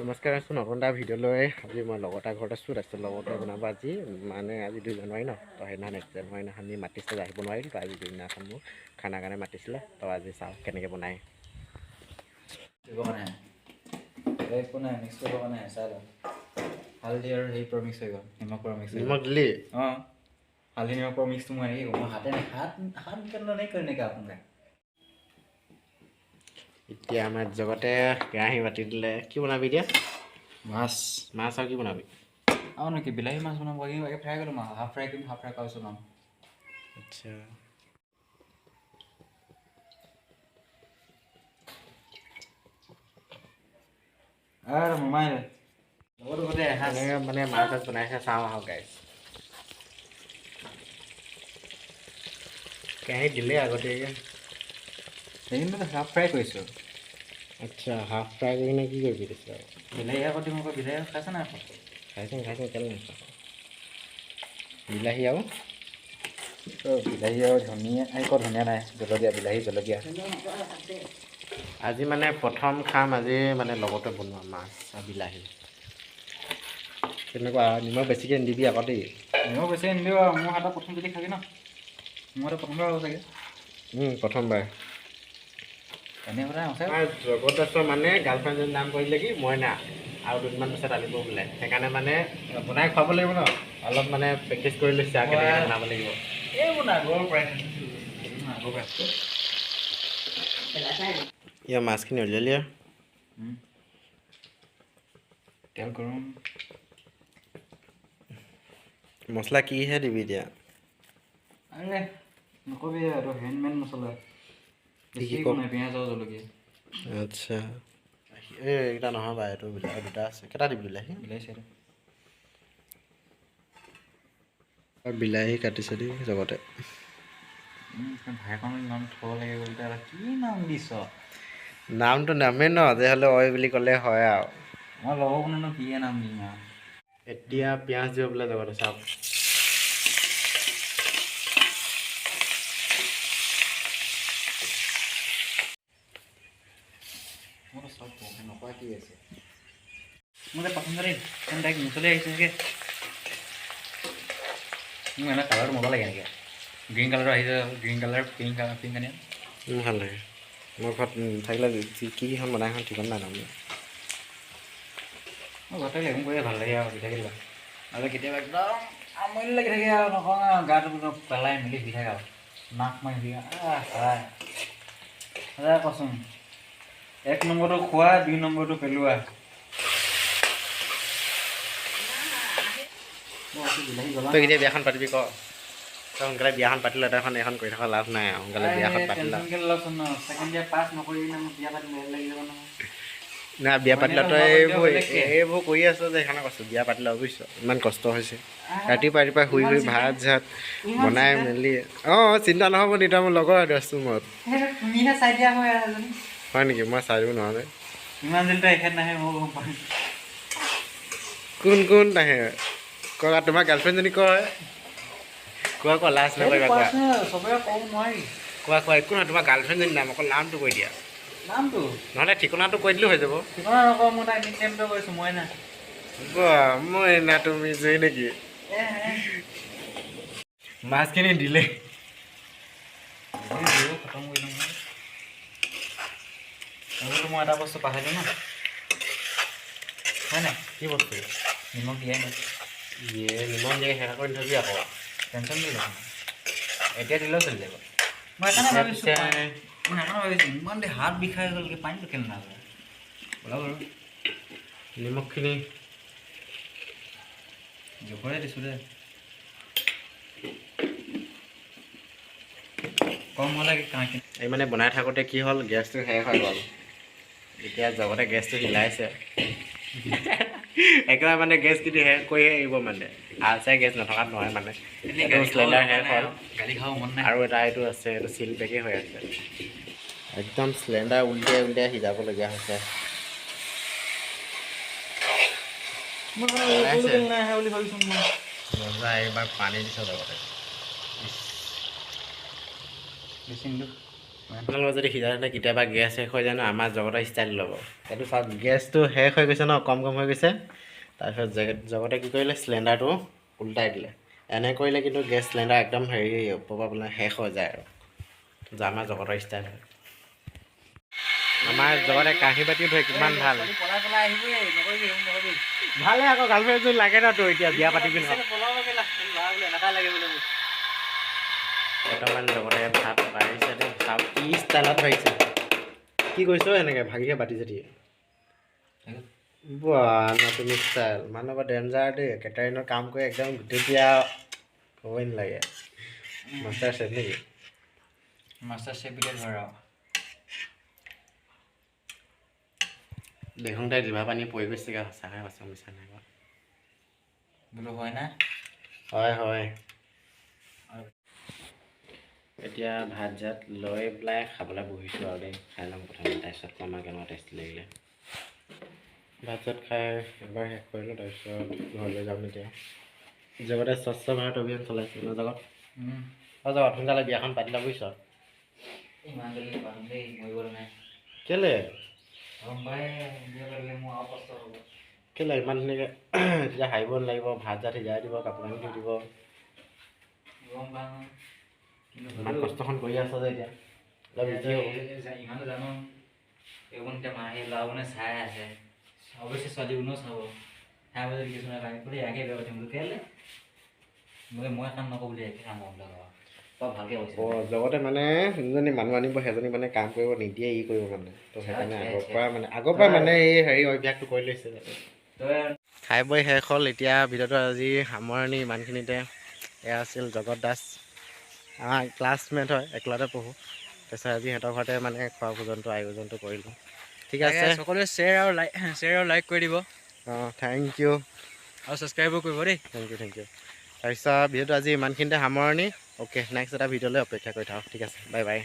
নমস্কাৰ আছোঁ নতুন এটা ভিডিঅ' লৈ আজি মই লগৰ ঘৰত আছোঁ তাৰপিছত লগতে বনাব আজি মানে আজি 2 জানুৱাৰী ন তো সেইদিনা নেক্সট জানুৱাৰী দিনাখন আমি মাতিছিলে আহিব নোৱাৰিলোঁ তো আজি দিনাখন মোক খানা কাৰণে মাতিছিলে তো আজি চাওঁ কেনেকৈ বনায় একো নাই মিক্স কৰিব কাৰণে চাই লওঁ হালধি আৰু হেৰি পৰা মিক্স হৈ গ'ল নিমখ দিলি অঁ হালধি নিমখ পৰা মিক্সটো মই এনেকৈ মই হাতে হাত কেনেকৈ নাই কৰি এনেকৈ আপোনাক এতিয়া আমাৰ জগতে কেৰাহী পাতি দিলে কি বনাবি এতিয়া মাছ আৰু কি বনাবি আৰু নেকি বিলাহী মাছ বনাব ফ্ৰাই কৰিম হাফ ফ্ৰাই কৰিম হাফ ফ্ৰাই কৰাৰ পিছত বনাম আচ্ছা আৰু মোমাই মানে মাছ বনাইছে চাওঁ আহক গাইছ কেৰাহীত দিলে আগতীয়াকৈ সেইখিনি হাফ ফ্ৰাই কৰিছোঁ আচ্ছা হাফ ফ্ৰাই কৰি কিনে কি কৰিবি দিছে বিলাহী আকৌ দিম আকৌ বিলাহী খাইছে নাই খাইছোঁ কেলে নাখাওঁ বিলাহী আৰু বিলাহী আৰু ধনিয়া আকৌ ধনিয়া নাই জলকীয়া বিলাহী জলকীয়া আজি মানে প্ৰথম খাম আজি মানে লগতে বনোৱা মাছ আৰু বিলাহী তেনেকুৱা নিমখ বেছিকৈ নিদিবি আকৌ দেই নিমখ বেছিকৈ নিদিব আৰু মোৰ হাতত প্ৰথম যদি খাবি ন মোৰ হাতত প্ৰথমবাৰ হ'ব চাগে প্ৰথমবাৰ এনেই জগতৰ মানে গাৰ্লফ্ৰেণ্ডজনীৰ নাম কৰিলে কি মইনা আৰু 2 দিনমান পিছত আনিব বোলে সেইকাৰণে মানে বনাই খুৱাব লাগিব ন অলপ মানে প্ৰেক্টিচ কৰি লৈছে কেনেকৈ বনাব লাগিব এইবোৰ আগৰ পৰাই ইয়াৰ মাছখিনি উলিয়ালি তেল গৰম মছলা কিহে দিবি এতিয়া আৰে নকবি এইটো হেণ্ডমেড মছলা কি পিঁয়াজ আৰু জলকীয়া আচ্ছা এইকেইটা নহয় বাৰু এইটো বিলাহী 2টা আছে কেইটা দিবি বিলাহী কাটিছে দেই জগতে ভাইখনৰ নাম থ'ব লাগে বুলি কি নাম দিছ নামটো নামেই ন যে হ'লে অই বুলি ক'লে হয় আৰু মই লগৰ কোনেনো কিয়ে নাম দিম আৰু এতিয়া পিঁয়াজ দিব বোলে জগতে চাওক মোৰ চব নকৰা কি আছে মোৰ পচন্দ দেই ডাইৰেক্ট মচলি আহিছে নেকি মোৰ এনে কালাৰটো মজা লাগে এনেকৈ গ্ৰীণ কালাৰটো আহিছে গ্ৰীণ কালাৰ পিংক আনিয়া ভাল লাগে মোৰ ঘৰত থাকিলে কিখন বনাই এখন ঠিকনা নাই তাৰমানে মই ঘৰতে লেগুন কৰিয়ে ভাল লাগে আৰু পিঠা কিবা আৰু কেতিয়াবা একদম আমনি লাগি থাকে আৰু নকওঁ আৰু গাটো পেলাই মেলি দি থাকে আৰু নাক মাৰি দিয়ে কচোন 1 নম্বৰটো খোৱা 2 নম্বৰটো পেলোৱা তই কেতিয়া বিয়াখন পাতিবি ক তই সোনকালে বিয়াখন পাতিলে এখন কৰি থকা লাভ নাই আৰু সোনকালে বিয়াখন পাতিলে নাই বিয়া পাতিলে তই এইবোৰ কৰি আছ যে সেইকাৰণে কৈছোঁ বিয়া পাতিলে বুজিছ ইমান কষ্ট হৈছে ৰাতিপুৱা শুই ভাত চাত বনাই মেলি চিন্তা নহ'ব নি তই মোৰ লগৰ আছোঁ মই হয় নেকি মই চাই দিব নোৱাৰোঁ কোন নাহে কোৱা তোমাৰ গাৰ্লফ্ৰেণ্ডজনী কয় কোৱা লাজ নকৰিবা কোৱা একো নহয় তোমাৰ গাৰ্লফ্ৰেণ্ডজনী নাম অকল নামটো কৈ দিয়া নামটো নহ'লে ঠিকনাটো কৈ দিলেও হৈ যাব ঠিকনা নকওঁ মই তাই নিকনেমটো কৈছোঁ মইনা মইনা তুমি যে নেকি মাছখিনি দিলে খতম কৰি লওঁ মই এটা বস্তু পাহৰিলোঁ ন হয় নাই কি বস্তু নিমখ দিয়াই নাই নিমখ দিয়ে সেৱা কৰি থবি আকৌ টেনশ্যন দি লওঁ এতিয়া দিলেও চলি যাব মই সেইকাৰণে ভাবিছোঁ ইমান দেৰি হাত বিষাই গ'লগৈ পানীটো কেলে নাযায় ওলাব বাৰু নিমখখিনি জোখৰে দিছোঁ দে কম হ'লে এই মানে বনাই থাকোঁতে কি হ'ল গেছটো শেষ হৈ গ'ল এতিয়া জগতে গেছটো হিলাইছে একেবাৰে মানে গেছ কিন্তু শেষ কৰিহে আহিব মানে আছে গেছ নথকাত নহয় মানে চিলিণ্ডাৰ শেষ হ'ল গালি খাব মন নাই আৰু এটা এইটো আছে এইটো চিল পেকেই হৈ আছে একদম চিলিণ্ডাৰ উল্টিয়াই সিজাবলগীয়া হৈছে মজা এইবাৰ পানী দিছ লগতে বেছি নিদিওঁ আপোনালোকৰ যদি সিজাওঁতে কেতিয়াবা গেছ শেষ হৈ যায় ন আমাৰ জগতৰ ষ্টাইল ল'ব এইটো চাওক গেছটো শেষ হৈ গৈছে ন কম হৈ গৈছে তাৰপিছত জগতে কি কৰিলে চিলিণ্ডাৰটো উল্টাই দিলে এনে কৰিলে কিন্তু গেছ চিলিণ্ডাৰ একদম হেৰি ওপৰৰ পৰা আপোনাৰ শেষ হৈ যায় আৰু আমাৰ জগতৰ ষ্টাইল হয় আমাৰ জগতে কাঁহী বাতি ধৰে কিমান ভাল ভালে আকৌ গাৰ্লফ্ৰেণ্ড এজনী লাগে ন তোৰ এতিয়া বিয়া পাতিবি ন বৰ্তমান জগতে ভাত বাঢ়িছে দেই চাওক কি ষ্টাইলত বাঢ়িছে কি কৈছ এনেকৈ ভাগিহে বাতি চাতি বাহ নতুন ষ্টাইল মানুহ বা ডেঞ্জাৰ দেই কেটাৰিঙৰ কাম কৰি একদম গোটেইতিয়া ক'বই নালাগে মাষ্টাৰ চেফ নেকি মাষ্টাৰ চেফ বিলে ধৰা দেখোন তাই জিভা পানী পৰি গৈছেগৈ সঁচাকৈ সঁচা মিছা নাই বোলো হয় না হয় হয় এতিয়া ভাত জাত লৈ পেলাই খাবলৈ বহিছোঁ আৰু দেই খাই ল'ম প্ৰথমে তাৰপিছত কম আৰু কেনেকুৱা টেষ্টি লাগিলে ভাত চাত খাই এবাৰ শেষ কৰিলোঁ তাৰপিছত ঘৰলৈ যাম এতিয়া জগতে স্বচ্ছ ভাৰত অভিযান চলাইছে ন জগত জগত সোনকালে বিয়াখন পাতি ল'ব বুজিছ কেলে কেলে ইমান ধুনীয়াকৈ তেতিয়া হাৰিব নালাগিব ভাত জাত সিজাই দিব কাপোৰ কানি ধুই দিব ইমান কষ্টখন কৰি আছ যে এতিয়া ইমানো জানো এইবোৰ এতিয়া মাহে ল'ৰাবোৰে চাই আছে অৱশ্যে ছোৱালীবোৰেও চাব চাই যদি কিছুমানে লাগে বোলে ইয়াকে বেয়া পাতিম বোলো কেলে বোলে মই কাম নকৰোঁ বুলি একে কাম ভালকৈ জগতে মানে যোনজনী মানুহ আনিব সেইজনী মানে কাম কৰিব নিদিয়ে ই কৰিব মানে তো সেইকাৰণে আগৰ পৰা মানে এই হেৰি অভ্যাসটো কৰি লৈছে খাই বৈ শেষ হ'ল এতিয়া ভিডিঅ'টো আজি সামৰণি ইমানখিনিতে এয়া আছিল জগত দাস আমাৰ ক্লাছমেট হয় একেলগতে পঢ়োঁ তাৰপিছত আজি সিহঁতৰ ঘৰতে মানে খোৱা ভোজনটো আয়োজনটো কৰিলোঁ ঠিক আছে সকলোৱে শ্বেয়াৰ আৰু লাইক কৰি দিব অঁ থেংক ইউ আৰু ছাবস্ক্ৰাইবো কৰিব দেই থেংক ইউ তাৰপিছত ভিডিঅ'টো আজি ইমানখিনিতে সামৰণি অ'কে নেক্সট এটা ভিডিঅ'লৈ অপেক্ষা কৰি থাকক ঠিক আছে বাই বাই